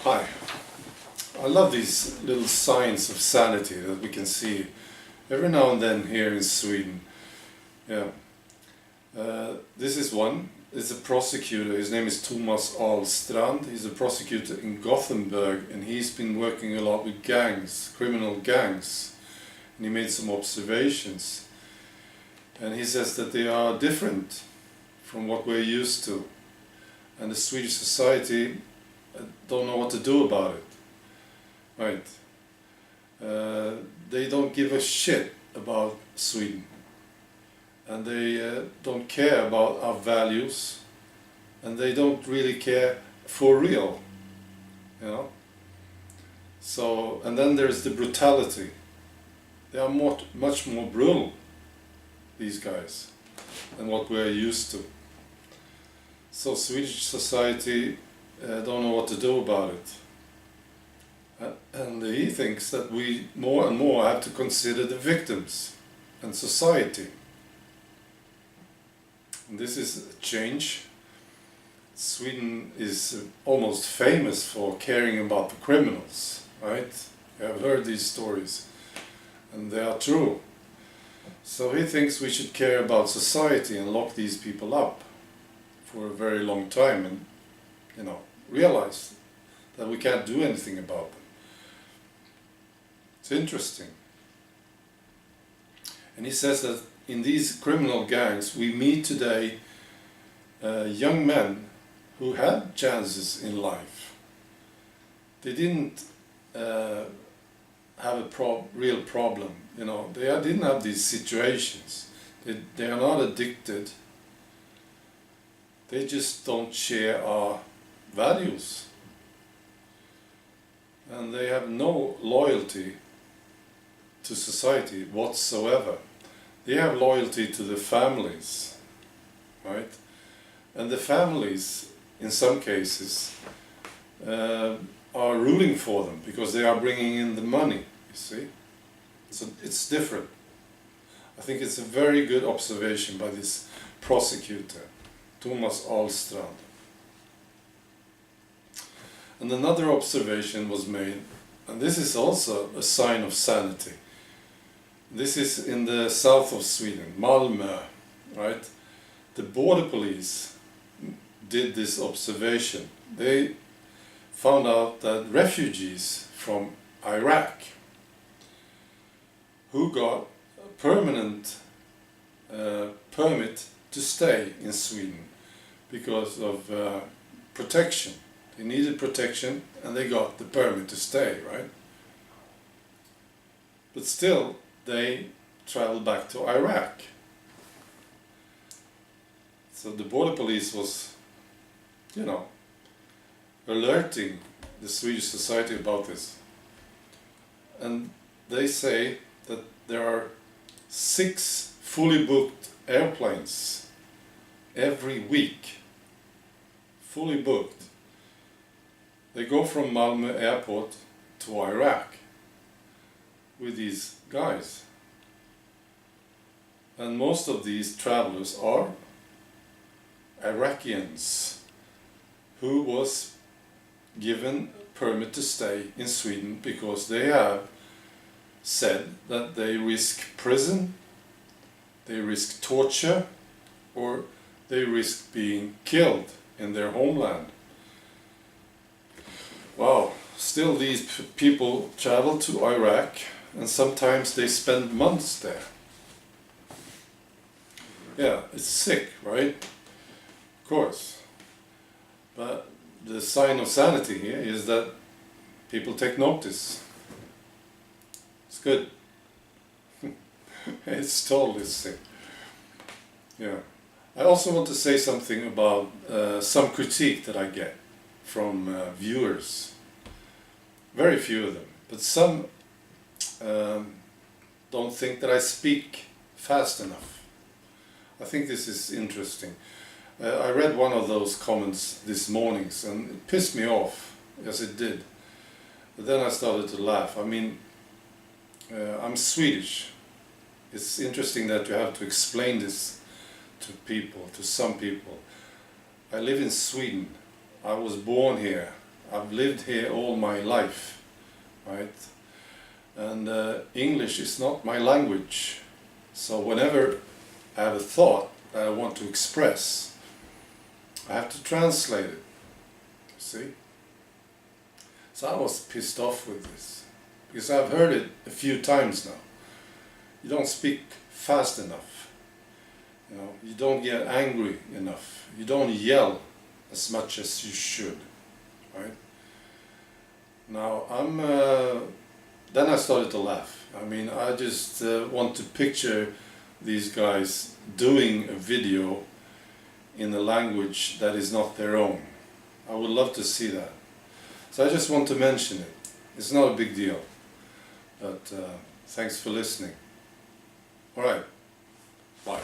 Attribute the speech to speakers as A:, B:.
A: Hi. I love these little signs of sanity that we can see every now and then here in Sweden. Yeah. This is one. It's a prosecutor. His name is Thomas Ahlstrand. He's a prosecutor in Gothenburg, and he's been working a lot with gangs, criminal gangs. And he made some observations. And he says that they are different from what we're used to. And the Swedish society don't know what to do about it. Right. They don't give a shit about Sweden. And they don't care about our values. And they don't really care for real. You know? So, and then there's the brutality. They are much more brutal, these guys, than what we're used to. So Swedish society don't know what to do about it. And he thinks that we more and more have to consider the victims and society. And this is a change. Sweden is almost famous for caring about the criminals, right? You have heard these stories, and they are true. So he thinks we should care about society and lock these people up for a very long time and, you know, realize that we can't do anything about them. It's interesting. And he says that in these criminal gangs we meet today young men who had chances in life. They didn't have a real problem, you know. They didn't have these situations. They are not addicted. They just don't share our values. And they have no loyalty to society whatsoever. They have loyalty to the families, right? And the families, in some cases, are rooting for them because they are bringing in the money, you see? So it's different. I think it's a very good observation by this prosecutor, Thomas Ahlstrand. And another observation was made, and this is also a sign of sanity. This is in the south of Sweden, Malmö, right? The border police did this observation. They found out that refugees from Iraq who got a permanent permit to stay in Sweden because of protection. They needed protection and they got the permit to stay, right? But still, they traveled back to Iraq. So the border police was, you know, alerting the Swedish society about this. And they say that there are 6 fully booked airplanes every week. Fully booked. They go from Malmö airport to Iraq with these guys. And most of these travelers are Iraqians who was given a permit to stay in Sweden because they have said that they risk prison, they risk torture, or they risk being killed in their homeland. Wow, still these people travel to Iraq and sometimes they spend months there. Yeah, it's sick, right? Of course. But the sign of sanity here is that people take notice. It's good. It's totally sick. Yeah. I also want to say something about some critique that I get from viewers. Very few of them, but some don't think that I speak fast enough. I think this is interesting. I read one of those comments this morning and it pissed me off. Yes, it did. But then I started to laugh. I mean, I'm Swedish. It's interesting that you have to explain this to people, to some people. I live in Sweden. I was born here. I've lived here all my life, right? And English is not my language. So whenever I have a thought that I want to express, I have to translate it, you see? So I was pissed off with this, because I've heard it a few times now. You don't speak fast enough, you know, you don't get angry enough, you don't yell as much as you should, right? Now then I started to laugh. I mean, I just want to picture these guys doing a video in a language that is not their own. I would love to see that. So I just want to mention it. It's not a big deal, but thanks for listening. Alright, bye.